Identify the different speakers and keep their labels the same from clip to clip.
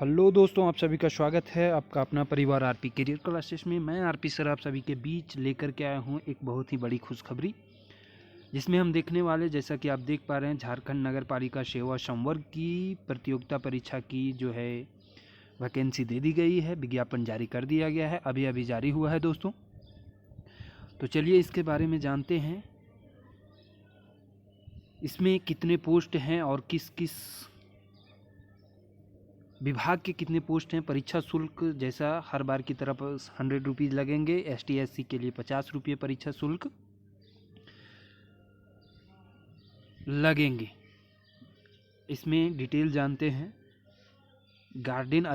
Speaker 1: Hello दोस्तों, आप सभी का स्वागत है आपका अपना परिवार आरपी करियर क्लासेस में। मैं आरपी सर आप सभी के बीच लेकर के आया हूं एक बहुत ही बड़ी खुशखबरी, जिसमें हम देखने वाले, जैसा कि आप देख पा रहे हैं, झारखंड नगर पालिका सेवा संवर्ग की प्रतियोगिता परीक्षा की जो है वैकेंसी दे दी गई है। विज्ञापन जारी कर दिया गया है, अभी अभी जारी हुआ है दोस्तों। तो चलिए इसके बारे में जानते हैं, इसमें कितने पोस्ट हैं और किस किस विभाग के कितने पोस्ट हैं। परीक्षा शुल्क जैसा हर बार की तरफ 100 रुपीज़ लगेंगे। ST SC के लिए 50 रुपये परीक्षा शुल्क लगेंगे। इसमें डिटेल जानते हैं। गार्डन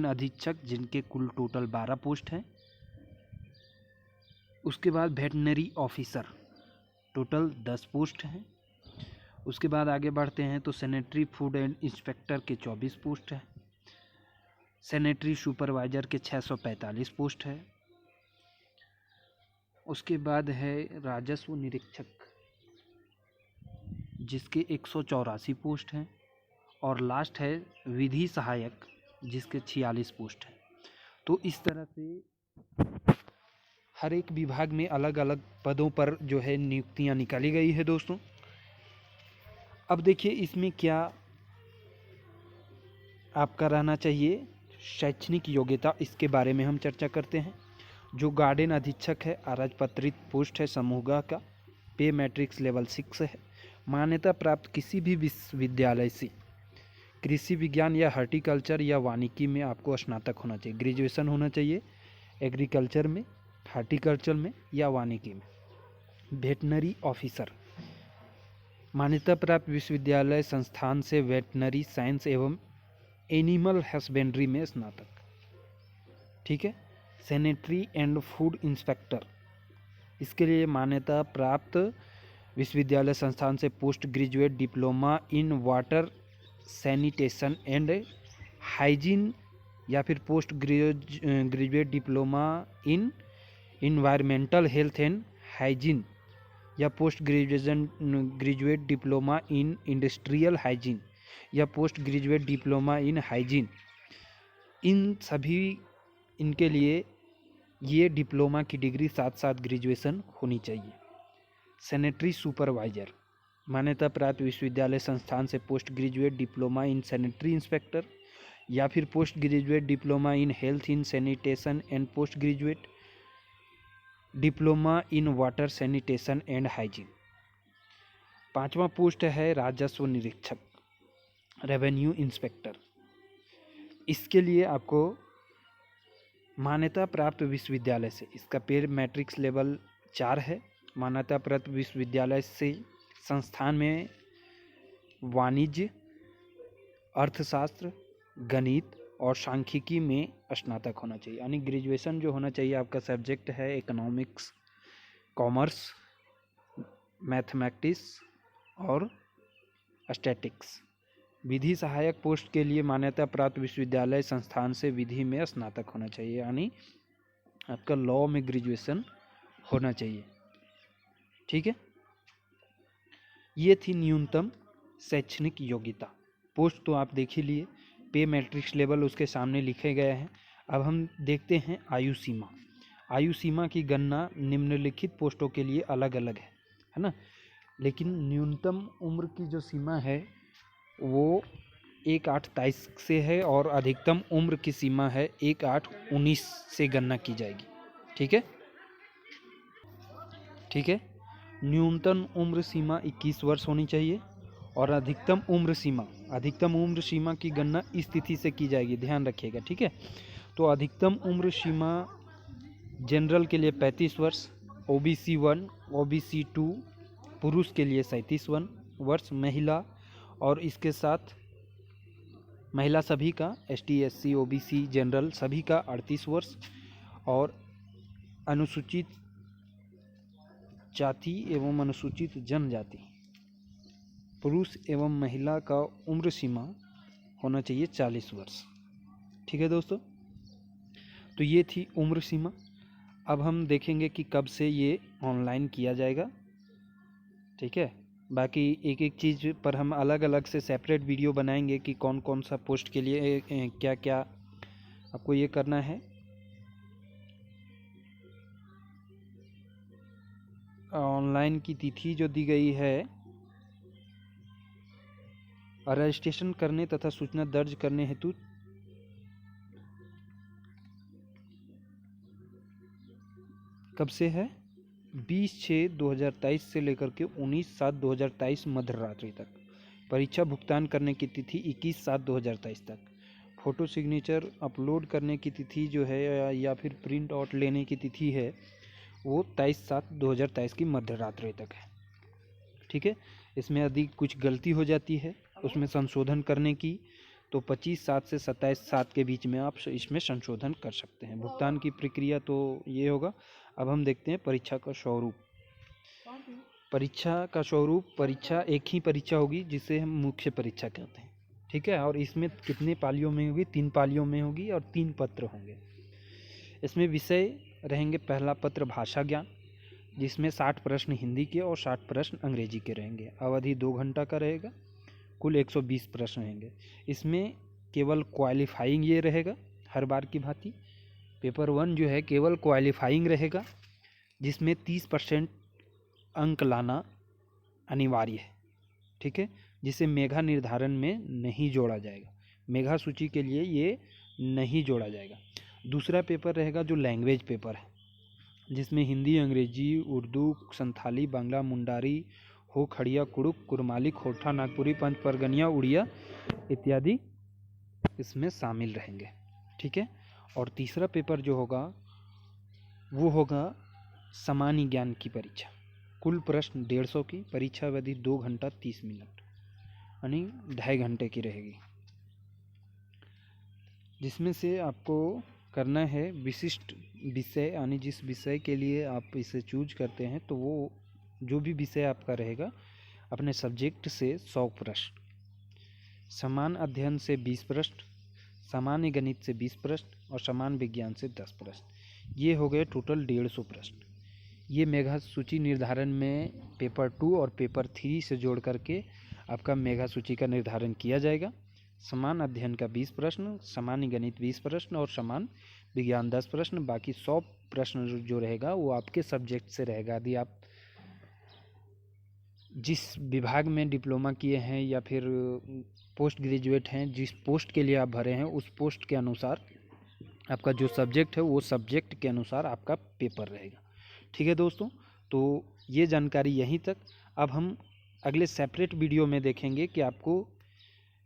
Speaker 1: अधीक्षक जिनके कुल टोटल 12 पोस्ट हैं। उसके बाद वेटनरी ऑफिसर टोटल 10 पोस्ट हैं। उसके बाद आगे बढ़ते हैं तो सैनिटरी फूड एंड इंस्पेक्टर के 24 पोस्ट हैं। सैनिटरी सुपरवाइज़र के 645 पोस्ट है। उसके बाद है राजस्व निरीक्षक जिसके 184 पोस्ट हैं। और लास्ट है विधि सहायक जिसके 46 पोस्ट हैं। तो इस तरह से हर एक विभाग में अलग अलग पदों पर जो है नियुक्तियां निकाली गई है दोस्तों। अब देखिए इसमें क्या आपका रहना चाहिए, शैक्षणिक योग्यता, इसके बारे में हम चर्चा करते हैं। जो गार्डन अधीक्षक है, अराजपत्रित पोस्ट है समूह ग का, पे मैट्रिक्स लेवल 6 है। मान्यता प्राप्त किसी भी विश्वविद्यालय से कृषि विज्ञान या हॉर्टिकल्चर या वानिकी में आपको स्नातक होना चाहिए, ग्रेजुएशन होना चाहिए एग्रीकल्चर में, हॉर्टिकल्चर में या वानिकी में। वेटनरी ऑफिसर मान्यता प्राप्त विश्वविद्यालय संस्थान से वेटनरी साइंस एवं एनिमल हस्बेंड्री में स्नातक, ठीक है। सैनिटरी एंड फूड इंस्पेक्टर, इसके लिए मान्यता प्राप्त विश्वविद्यालय संस्थान से post graduate diploma in water sanitation and hygiene या फिर post graduate diploma in environmental health and hygiene या post graduate diploma in industrial hygiene या post graduate diploma in hygiene. इन सभी इनके लिए ये डिप्लोमा की डिग्री साथ साथ ग्रेजुएशन होनी चाहिए। सैनिटरी सुपरवाइज़र मान्यता प्राप्त विश्वविद्यालय संस्थान से post graduate diploma in sanitary inspector या फिर post graduate diploma in health in sanitation and post graduate diploma in water sanitation and hygiene. 5वां पोस्ट है राजस्व निरीक्षक, रेवेन्यू इंस्पेक्टर। इसके लिए आपको मान्यता प्राप्त विश्वविद्यालय से, इसका पे मैट्रिक्स लेवल 4 है। मान्यता प्राप्त विश्वविद्यालय से संस्थान में वाणिज्य, अर्थशास्त्र, गणित और सांख्यिकी में स्नातक होना चाहिए। यानी ग्रेजुएशन जो होना चाहिए आपका सब्जेक्ट है इकोनॉमिक्स, कॉमर्स, मैथमेटिक्स और स्टैटिक्स। विधि सहायक पोस्ट के लिए मान्यता प्राप्त विश्वविद्यालय संस्थान से विधि में स्नातक होना चाहिए, यानी आपका लॉ में ग्रेजुएशन होना चाहिए, ठीक है। ये थी न्यूनतम शैक्षणिक योग्यता। पोस्ट तो आप देख ही लिए, पे मैट्रिक्स लेवल उसके सामने लिखे गए हैं। अब हम देखते हैं आयु सीमा। आयु सीमा की गणना निम्नलिखित पोस्टों के लिए अलग अलग है ना, लेकिन न्यूनतम उम्र की जो सीमा है वो 1/8/23 से है और अधिकतम उम्र की सीमा है 1/8/19 से गणना की जाएगी, ठीक है, ठीक है। न्यूनतम उम्र सीमा 21 वर्ष होनी चाहिए और अधिकतम उम्र सीमा की गणना इस तिथि से की जाएगी, ध्यान रखिएगा, ठीक है। तो अधिकतम उम्र सीमा जनरल के लिए 35 वर्ष, OBC 1, OBC 2 पुरुष के लिए 37 वर्ष, महिला और इसके साथ महिला सभी का, ST SC OBC जनरल सभी का 38 वर्ष और अनुसूचित जाति एवं अनुसूचित जनजाति पुरुष एवं महिला का उम्र सीमा होना चाहिए 40 वर्ष, ठीक है दोस्तों। तो ये थी उम्र सीमा। अब हम देखेंगे कि कब से ये ऑनलाइन किया जाएगा, ठीक है। बाकी एक एक चीज़ पर हम अलग अलग से सेपरेट वीडियो बनाएंगे कि कौन कौन सा पोस्ट के लिए क्या क्या आपको ये करना है। ऑनलाइन की तिथि जो दी गई है, रजिस्ट्रेशन करने तथा सूचना दर्ज करने हेतु कब से है, 20/6/2023 से लेकर के 19/7/2023 मध्य रात्रि तक। परीक्षा भुगतान करने की तिथि 21/7/2023 तक। फ़ोटो सिग्नेचर अपलोड करने की तिथि जो है या फिर प्रिंट आउट लेने की तिथि है वो 23/7/2023 की मध्य रात्रि तक है। ठीक है, इसमें यदि कुछ गलती हो जाती है उसमें संशोधन करने की तो 25/7 से 27/7 के बीच में आप इसमें संशोधन कर सकते हैं। भुगतान की प्रक्रिया तो ये होगा। अब हम देखते हैं परीक्षा का स्वरूप। परीक्षा का स्वरूप, परीक्षा एक ही परीक्षा होगी जिसे हम मुख्य परीक्षा कहते हैं। ठीक है, और इसमें कितने पालियों में होगी, 3 पालियों में होगी और 3 पत्र होंगे। इसमें विषय रहेंगे, पहला पत्र भाषा ज्ञान, जिसमें 60 प्रश्न हिंदी के और 60 प्रश्न अंग्रेजी के रहेंगे। अवधि 2 घंटा का रहेगा, कुल 120 प्रश्न रहेंगे। इसमें केवल क्वालिफाइंग ये रहेगा हर बार की भांति। पेपर 1 जो है केवल क्वालिफाइंग रहेगा, जिसमें 30% अंक लाना अनिवार्य है। ठीक है, जिसे मेधा निर्धारण में नहीं जोड़ा जाएगा, मेधा सूची के लिए ये नहीं जोड़ा जाएगा। दूसरा पेपर रहेगा जो लैंग्वेज पेपर है, जिसमें हिंदी, अंग्रेजी, उर्दू, संथाली, बांग्ला, मुंडारी, हो, खड़िया, कुड़ुक, कुरमाली, खोरठा, नागपुरी, पंच परगनिया, उड़िया इत्यादि इसमें शामिल रहेंगे। ठीक है, और तीसरा पेपर जो होगा वो होगा सामान्य ज्ञान की परीक्षा। कुल प्रश्न 150 की, परीक्षा अवधि 2 घंटा 30 मिनट यानी 2.5 घंटे की रहेगी, जिसमें से आपको करना है विशिष्ट विषय, यानी जिस विषय के लिए आप इसे चूज करते हैं तो वो जो भी विषय आपका रहेगा अपने सब्जेक्ट से 100 प्रश्न, समान अध्ययन से 20 प्रश्न, सामान्य गणित से 20 प्रश्न और समान विज्ञान से 10 प्रश्न। ये हो गए टोटल 150 प्रश्न। ये मेधा सूची निर्धारण में पेपर 2 और पेपर 3 से जोड़ करके आपका मेधा सूची का निर्धारण किया जाएगा। समान अध्ययन का 20 प्रश्न, सामान्य गणित 20 प्रश्न और समान विज्ञान 10 प्रश्न। बाकी 100 प्रश्न जो रहेगा वो आपके सब्जेक्ट से रहेगा। यदि आप जिस विभाग में डिप्लोमा किए हैं या फिर पोस्ट ग्रेजुएट हैं, जिस पोस्ट के लिए आप भरे हैं उस पोस्ट के अनुसार आपका जो सब्जेक्ट है वो सब्जेक्ट के अनुसार आपका पेपर रहेगा। ठीक है दोस्तों, तो ये जानकारी यहीं तक। अब हम अगले सेपरेट वीडियो में देखेंगे कि आपको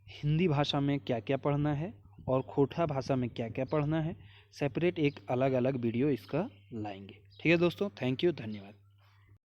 Speaker 1: हिंदी भाषा में क्या क्या पढ़ना है और खोरठा भाषा में क्या क्या पढ़ना है। सेपरेट एक अलग अलग वीडियो इसका लाएंगे। ठीक है दोस्तों, थैंक यू, धन्यवाद।